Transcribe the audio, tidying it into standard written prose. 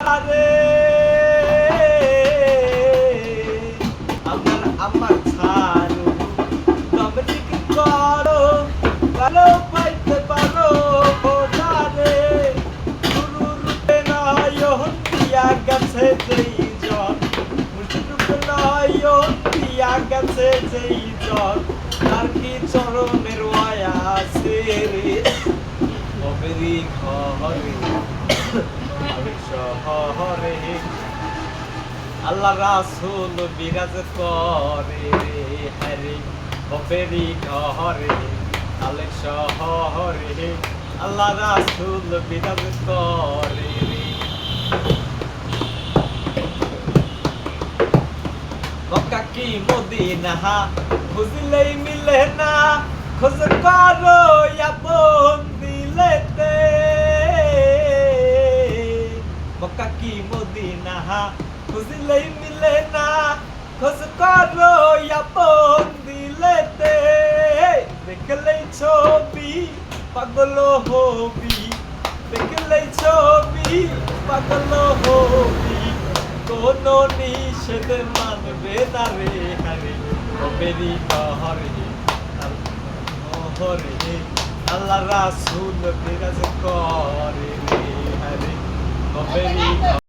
আরে আমার আমার ছাড়ো তবে ঠিক করো ভালো পাইতে পারো বোঝারে গুরু রূপে নয়ন দিয়া গেছে যেই জন মুর্শিদ রূপে নয়ন দিয়া গেছে যেই জন তার কি চরণের ওয়া আছে রে কবেরি ঘরে শহরে আল্লাহ রাসূল বিরাজ করে রে হরে কবেরি ঘরে আলেক শহরে আল্লাহ রাসূল বিরাজ করে রে মক্কা কি মদিনা খুঁজলেই মিলে না খোঁজ করো আপন দিলেতে মক্কা কি মদিনা খুঁজলেই মিলে না খোঁজ করো আপন দিলেতে দেখলেই ছবি পাগল হবি দেখলেই ছবি পাগল হবি কোনো নিষেধ মানবে না রে হরে কবেরি ঘরে হরে আল্লাহ রাসূল বিরাজ করে রে হরে কবেরি